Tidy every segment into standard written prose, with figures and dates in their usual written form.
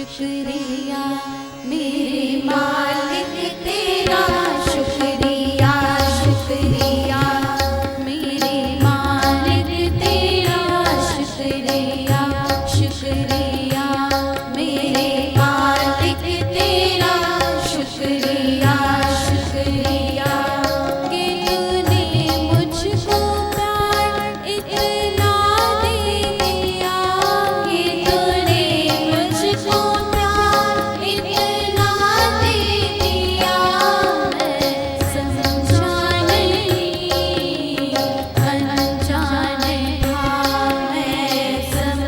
शुक्रिया मेरे मालिक तेरा, शुक्रिया शुक्रिया मेरे मालिक तेरा, शुक्रिया शुक्रिया मेरे मालिक तेरा, शुक्रिया शुक्रिया कि तूने मुझको प्यार इतना दे दिया, कि तूने मुझको प्यार इतना दे दिया। मैं समझा नहीं अनजान था, मैं समझा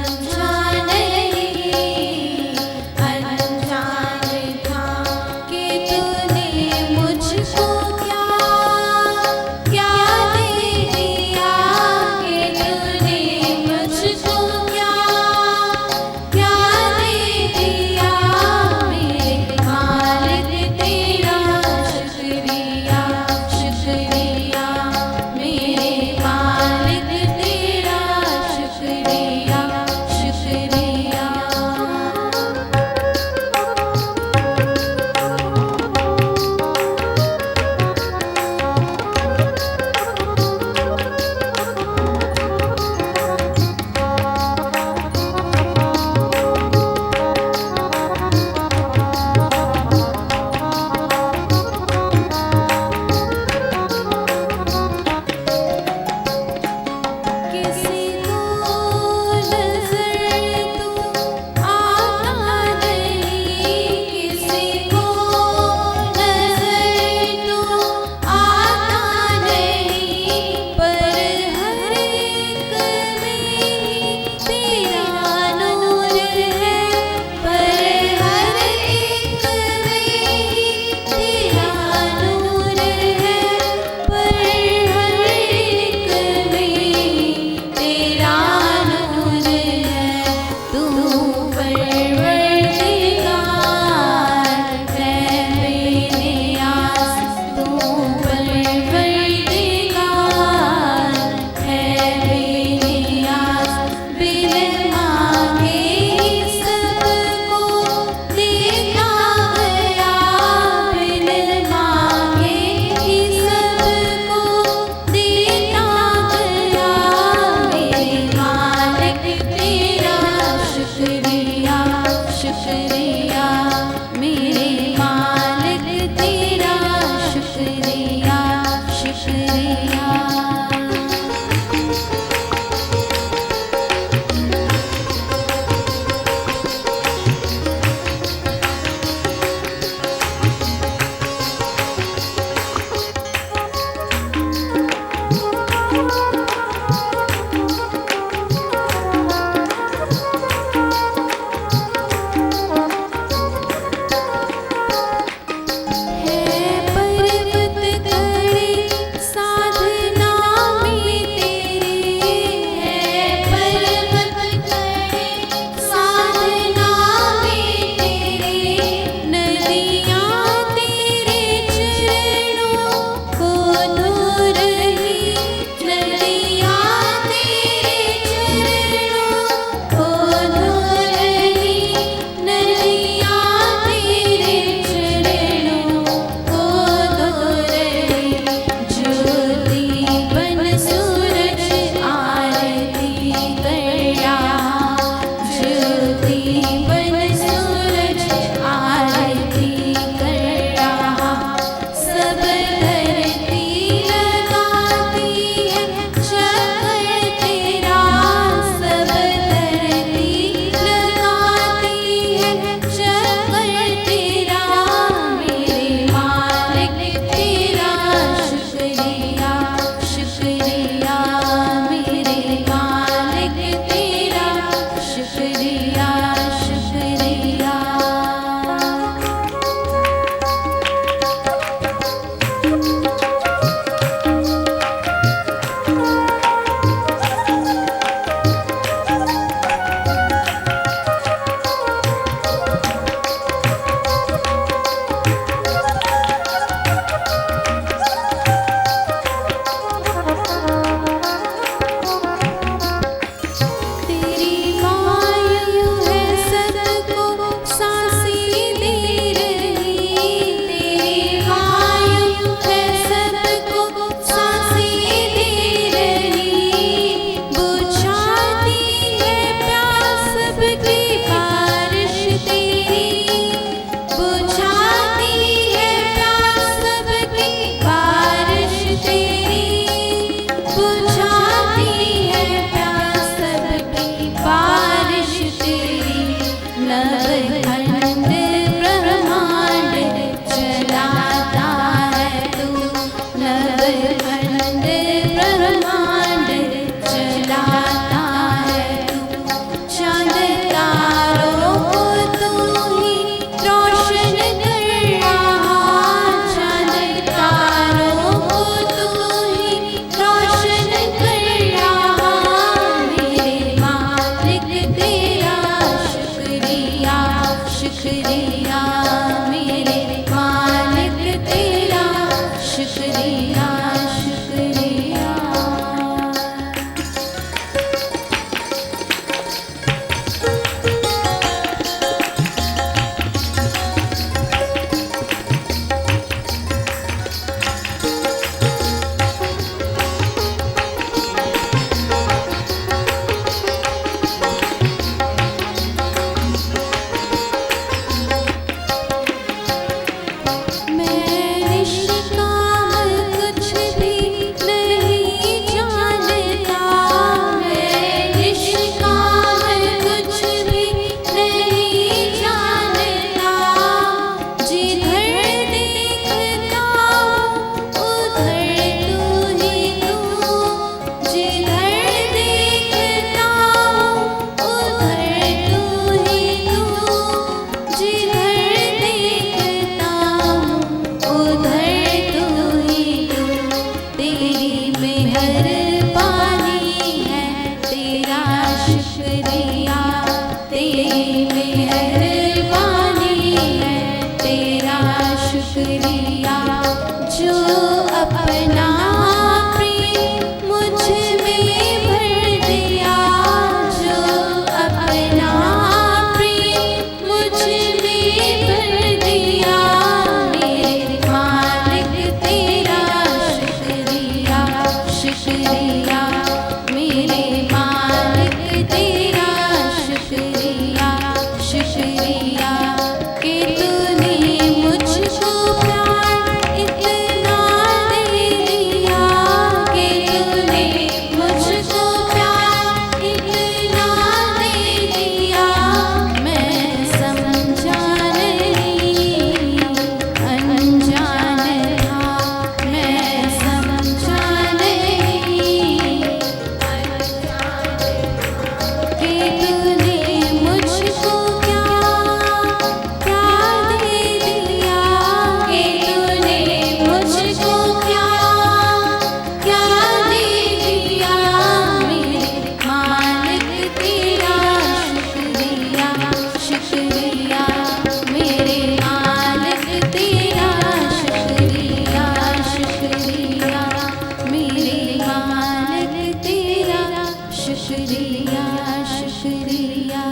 शुक्रिया शुक्रिया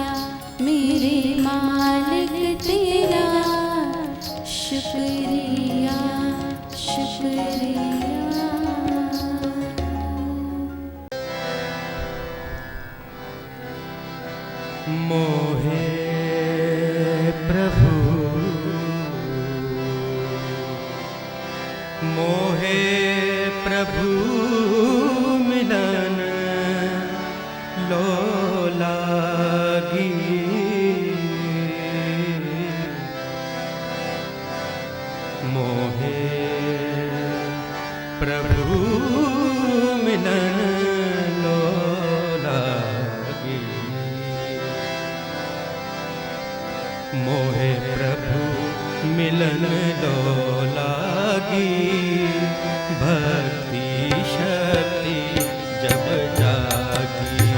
मेरे मालिक तेरा, शुक्रिया शुक्रिया। मोहे प्रभु मोहे प्रभु मिलन लो लागी, मोहे प्रभु मिलन लो लागी, मोहे प्रभु मिलन लो लागी। भक्ति शक्ति जब जागी,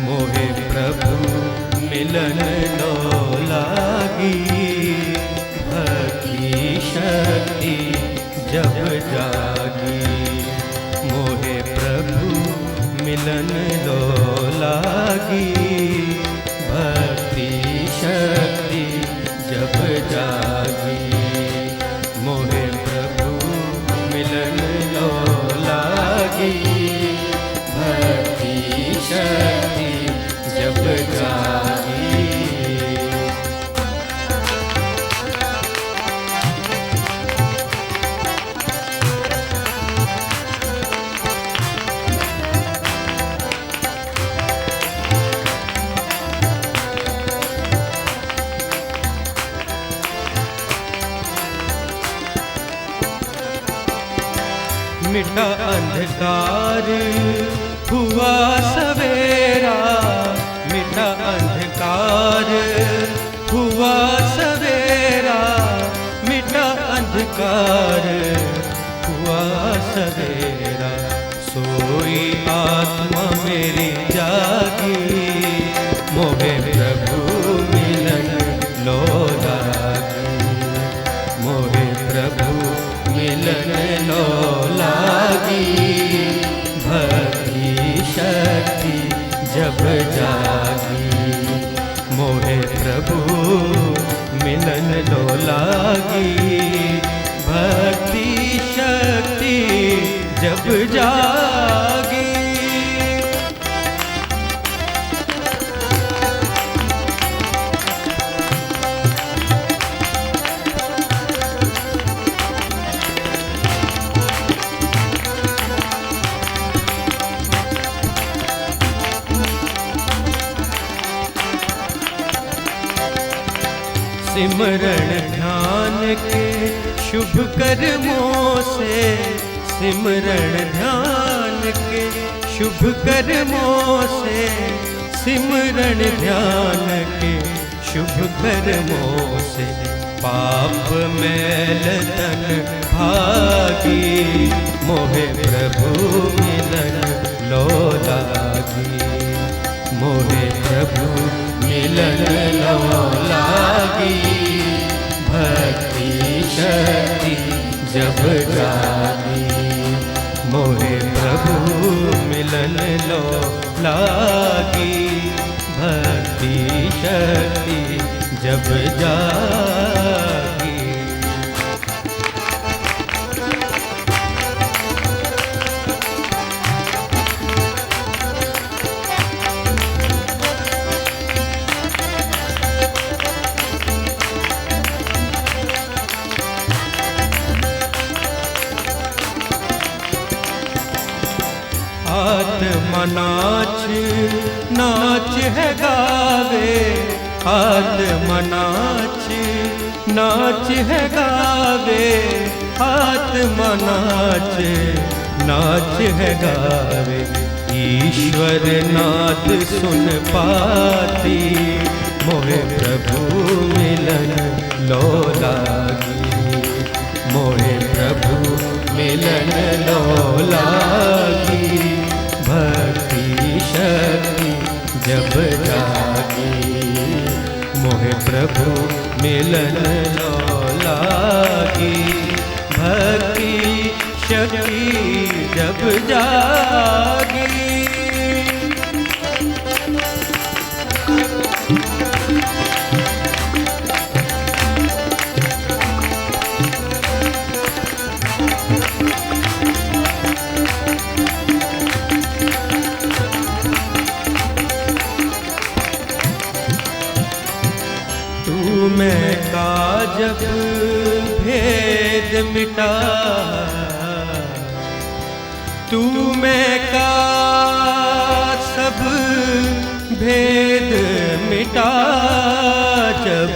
मोहे प्रभु मिलन लो लागी। भक्ति शक्ति जब जागी, मोहे प्रभु मिलन लो लागी। भक्ति शक्ति जब जागी, मोहे प्रभु मिलन लो लागी। भक्ति शक्ति जब जागी। मिटा अंधकार हुआ सवेरा, मिटा अंधकार हुआ सवेरा, मिटा अंधकार हुआ सवेरा। सोई आत्मा मेरी जागी, मोहे प्रभु मिलन लो लागी। मोहे प्रभु मिलन लो लागी। भक्ति शक्ति जब जागी, मोहे प्रभु मिलन लो लागी। भक्ति शक्ति जब जागी। सिमरण ध्यान के शुभ कर्मों से, सिमरण ध्यान के शुभ कर्मों से, सिमरण ध्यान के शुभ कर्मों से। पाप मैल तन भागी, मोहे प्रभु मिलन लो लागी। मोहे प्रभु मिलन लो लागी। भक्ति शक्ति जब जागी, मोहे प्रभु मिलन लो लागी। भक्ति शक्ति जब जागी। आत्मा नाच नाच है गावे, आत्मा नाच नाच है गावे। आत्मा नाच नाच है गावे। ईश्वर नाद सुन पाती, मोहे प्रभु मिलन लो लागी। मोहे प्रभु मिलन लो लागी। भक्ति शक्ति जब जागी, मोहे प्रभु मिलन लो लागी। भक्ति शक्ति जब जागी। जब भेद मिटा, तू मैं का सब भेद मिटा, जब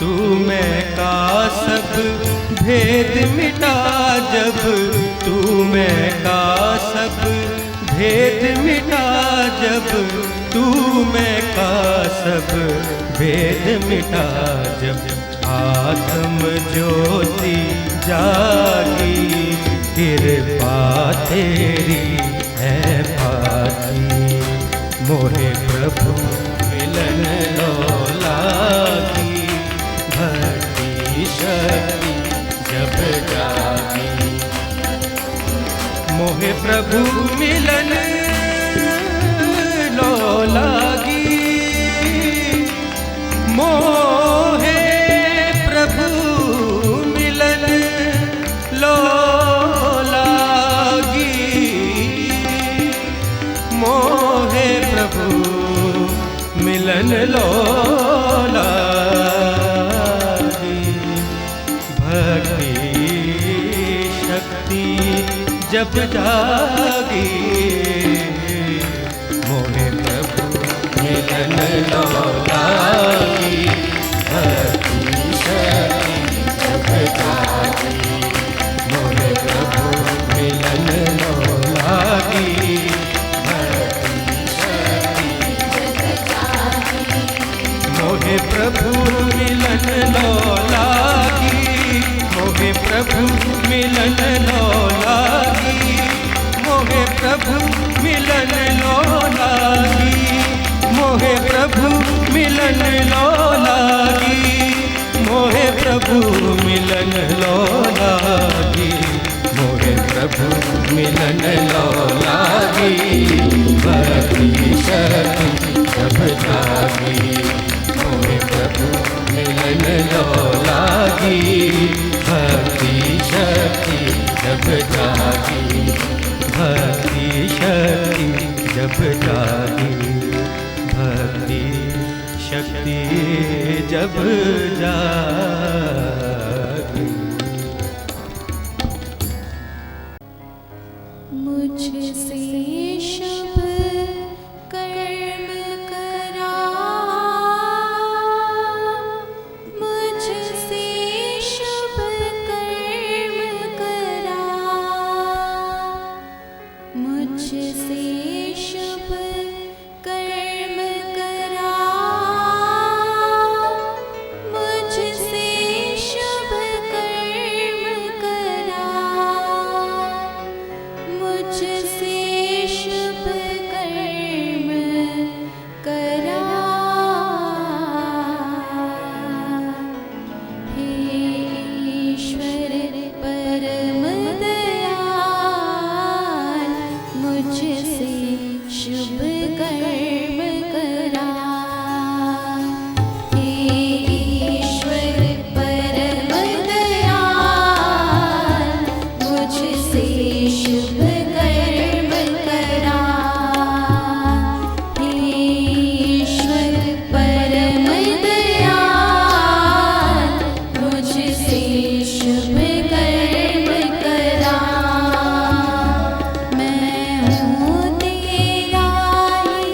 तू मैं का सब भेद मिटा, जब तू मैं का सब भेद मिटा, जब तू मैं का सब भेद मिटा, जब आत्म ज्योति जागी, कृपा तेरी है पाती, मोहे प्रभु मिलन लो लागी, भक्ति शक्ति जब जागी, मोहे प्रभु मिलन लो लागी, मोहे प्रभु मिलन लो लागी, मोहे प्रभु मिलन लो लागी, भक्ति शक्ति जब जागी, मोहे प्रभु मिलन लो लागी, भक्ति शक्ति जब जागी, मोहे प्रभु मिलन लो लागी, भक्ति शक्ति जब जागी, मोहे प्रभु मिलन लो लागी, मोहे प्रभु मिलन लो लागी, मोहे प्रभु मिलन लो लागी, मोहे प्रभु मिलन लो लागी, मोहे प्रभु मिलन लो लागी, मोहे प्रभु मिलन लो लागी, भक्ति शक्ति जब जागी, मोहे प्रभु मिलन लो लागी, भक्ति शक्ति जब जागी, भक्ति शक्ति जब जागी, भक्ति शक्ति जब जागी। मुझसे शुभ कर्म करा, मुझसे शुभ कर्म करा, मुझसे शुभ कर्म करा, मुझसे शुभ कर्म करा, मुझसे शुभ कर्म करा, हे ईश्वर परम दयाल, मुझसे शुभ कर्म करा, हे ईश्वर परम दयाल, मुझसे शुभ कर्म करा, हे ईश्वर परम दयाल, मुझसे शुभ कर्म करा, मैं हूँ तेरा ही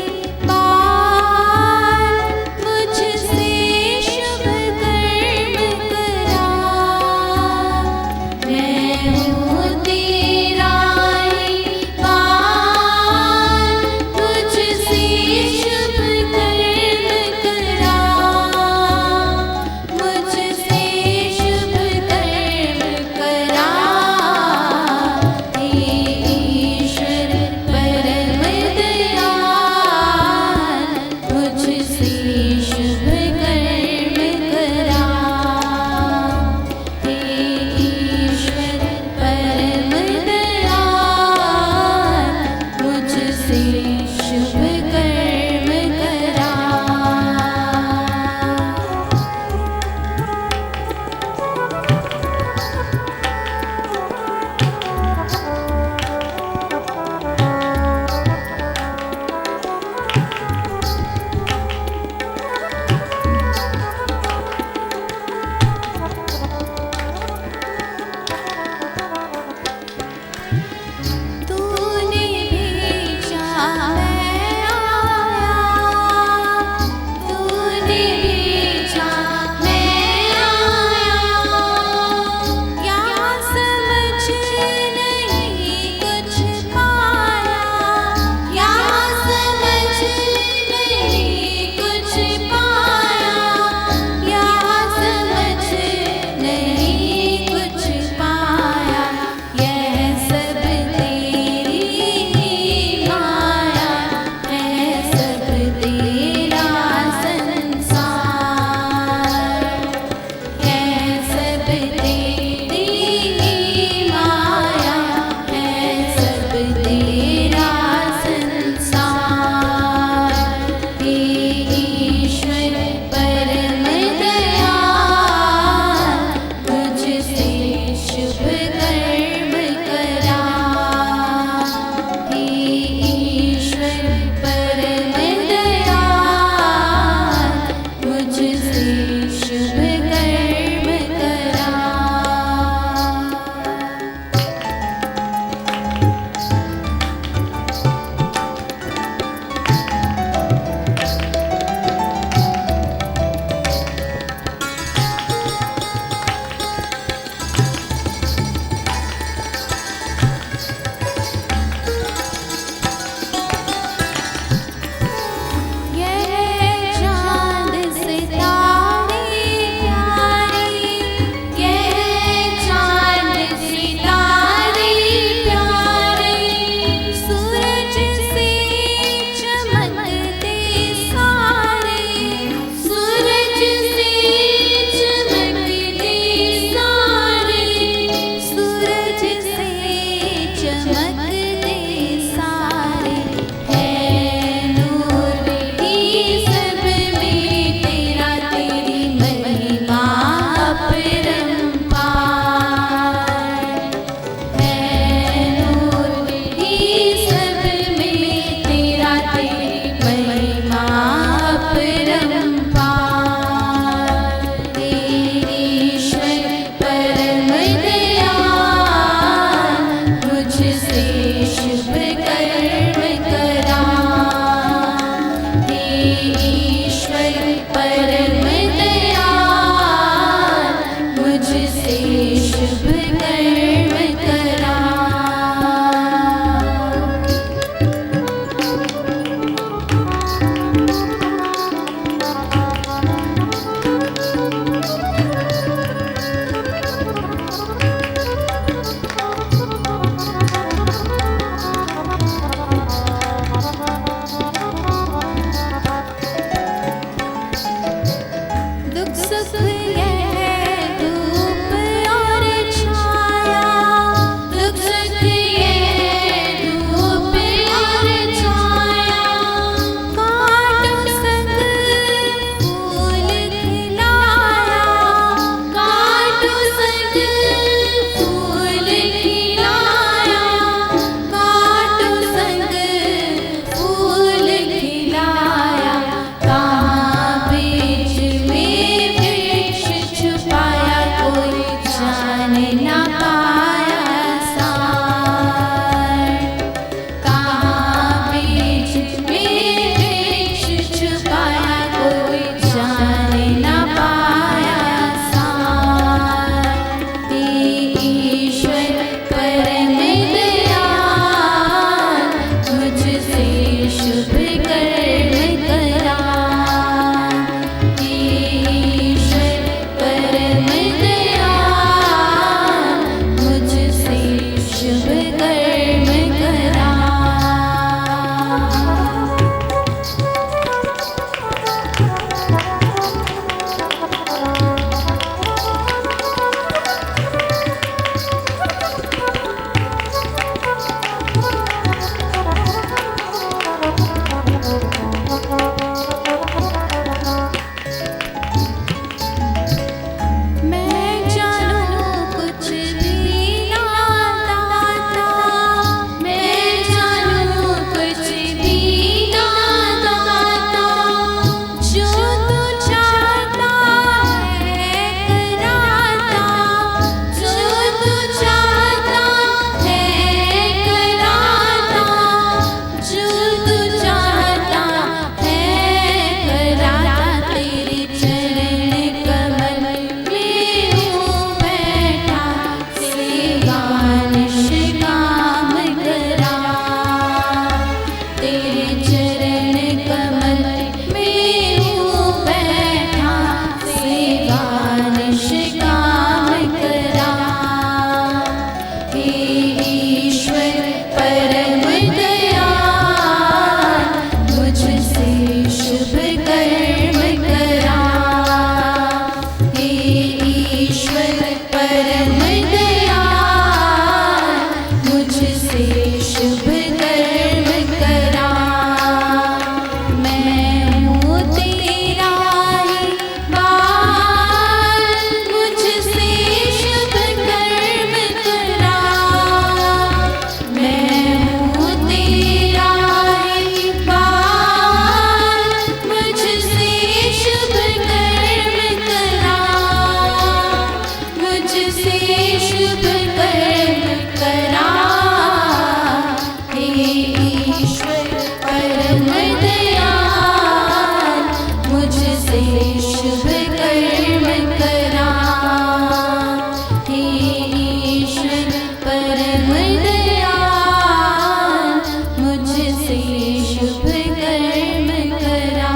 मुझसे शुभ कर्म करा,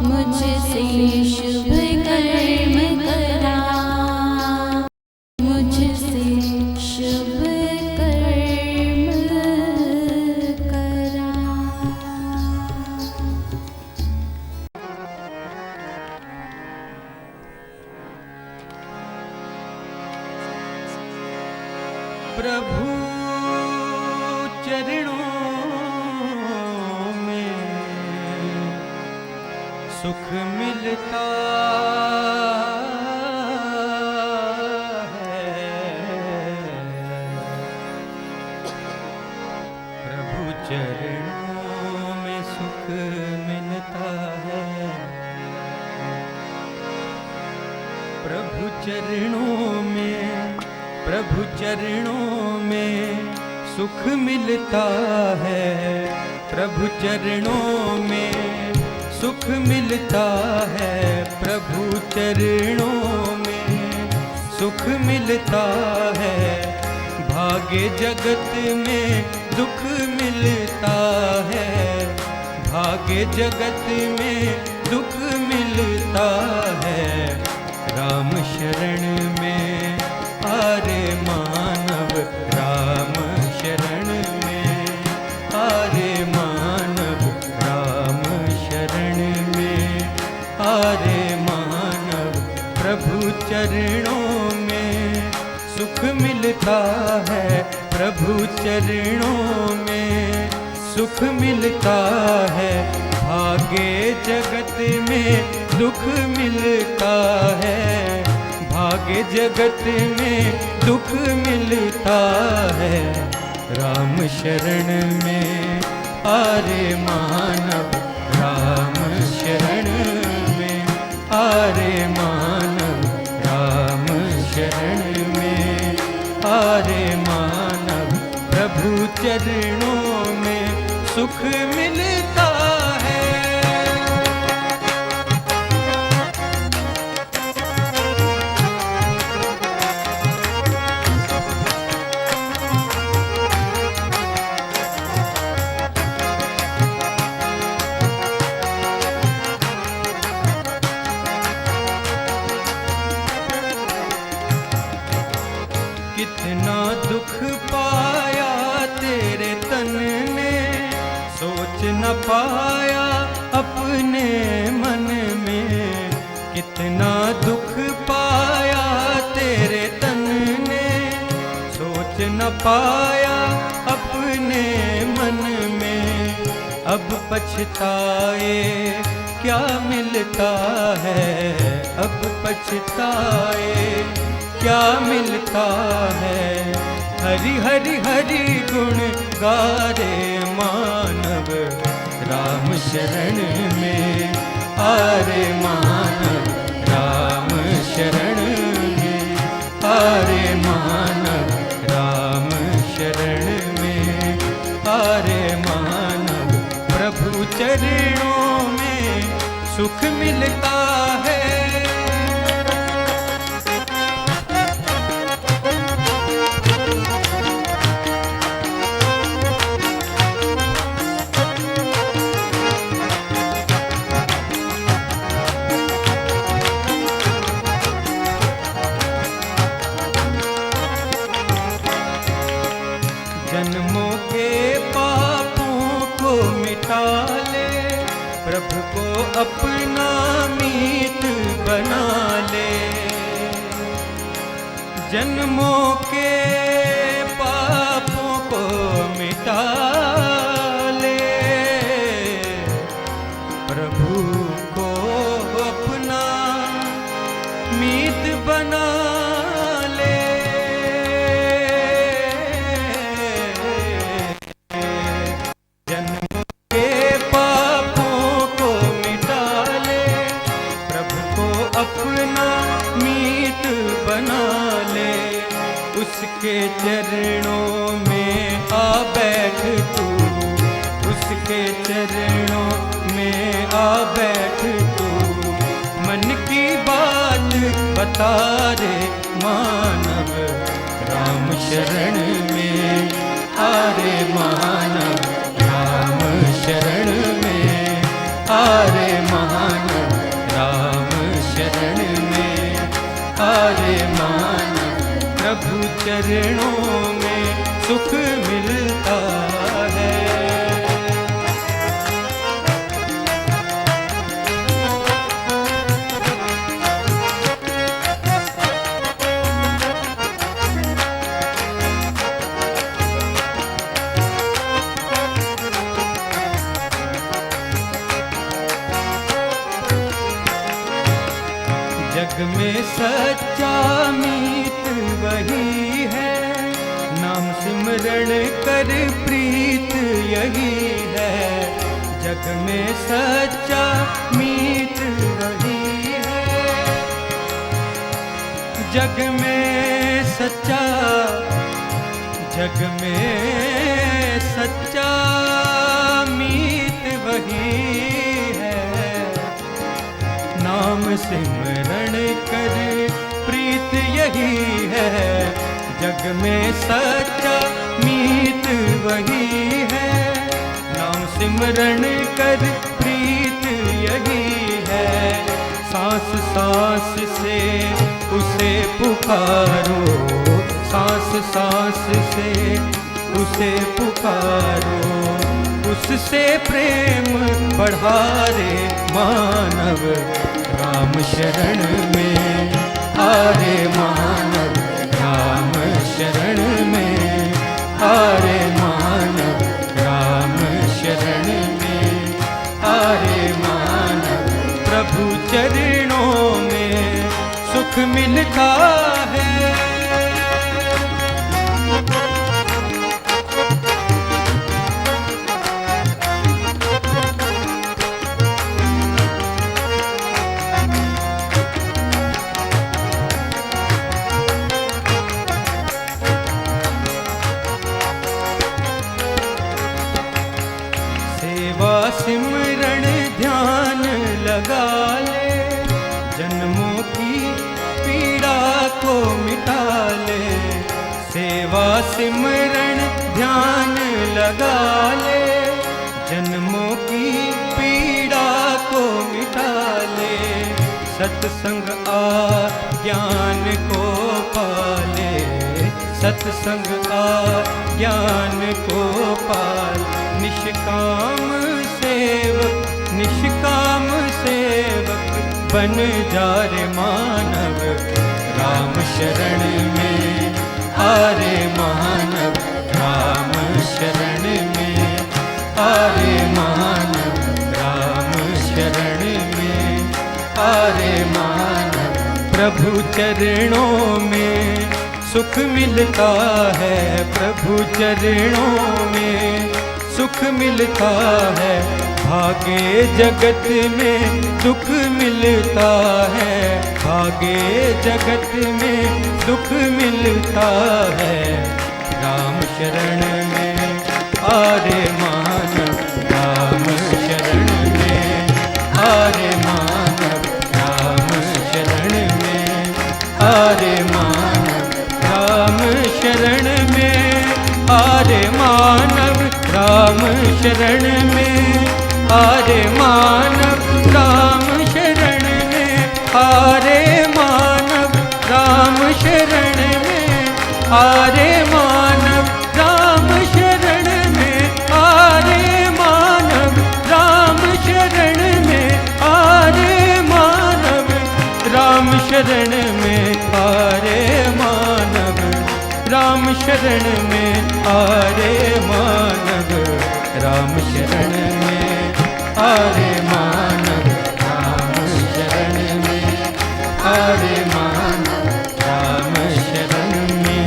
मुझसे शुभ कर्म करा, मुझसे शुभ कर्म करा। प्रभु चरणों में सुख मिलता है, प्रभु चरणों में सुख मिलता है, प्रभु चरणों में, प्रभु चरणों में सुख मिलता है, प्रभु चरणों में सुख मिलता है, प्रभु चरणों में सुख मिलता है। भाग्य जगत में दुख मिलता है, भाग्य जगत में दुख मिलता है। राम शरण में आरे मानव, राम शरण में आरे मानव, राम शरण में आरे मानव। प्रभु चरणों में सुख मिलता है, प्रभु चरणों में सुख मिलता है। भाग्य जगत में दुख मिलता है, भाग्य जगत में दुख मिलता है। राम शरण में आरे मानव, राम शरण में आरे मानव, राम शरण में आरे मानव। प्रभु चरणों में सुख मिलता है। कितना दुख पाया तेरे तन ने, सोच न पाया अपने मन में। कितना दुख पाया तेरे तन ने, सोच न पाया अपने मन में। अब पछताए क्या मिलता है, अब पछताए क्या मिलता है। हरि हरि हरि गुण गारे मानव, राम शरण में आरे मानव, राम शरण में आरे मानव, राम शरण में आरे मानव। प्रभु चरणों में सुख मिलता है। जन्मों के पापों को मिटा ले, प्रभु को अपना मीत बना ले। जन्मों के पापों को मिटा ले, प्रभु को अपना मीत बना ले। जन्मों के पापों को मिटा ले, प्रभु को अपना मीत बना ले। उसके चरणों में आ बैठ तू, उसके चरणों में आ बैठ तू। मन की बात बता रे मानव, राम शरण में आरे मानव, चरणों में सुख मिलता है। जग में सच्चा मीत वही है, नाम सिमरण कर प्रीत यही है। जग में सच्चा मीत वही है, जग में सच्चा, जग में सच्चा मीत वही है। नाम सिमरण कर प्रीत यही है। जग में सच्चा मीत वही है, नाम सिमरण कर प्रीत यही है। सांस सांस से उसे पुकारो, सांस सांस से उसे पुकारो। उससे प्रेम बढ़ा रे मानव, राम शरण में आरे मानव, राम शरण में आरे मानव, राम शरण में आरे मानव। प्रभु चरणों में सुख मिलता है। सिमरण ध्यान लगा ले, जन्मों की पीड़ा को मिटा ले। सेवा सिमरण ध्यान लगा ले, जन्मों की पीड़ा को मिटा ले। सत्संग आ ज्ञान को पाले, सत्संग आ ज्ञान को पाल। निष्काम सेवक, निष्काम सेवक बन जा रे मानव, राम शरण में आरे मानव, राम शरण में आरे मानव, राम शरण में आरे मानव। प्रभु चरणों में सुख मिलता है, प्रभु चरणों में सुख मिलता है। भागे जगत में दुख मिलता है, भागे जगत में दुख मिलता है। राम शरण में आरे मानव, राम शरण में आरे मानव, राम शरण में आरे मानव, राम शरण में आरे मानव, राम शरण में आरे मानव, राम शरण में आरे मानव, राम शरण में आरे मानव, राम शरण में आरे मानव, राम शरण में आरे मानव, राम शरण में आरे मानव, राम शरण में आरे मानव, राम शरण में आरे मानव, राम शरण में आरे मानव, राम शरण में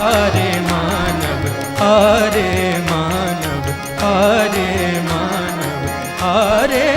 आरे मानव, आरे मानव, आरे मानव, आरे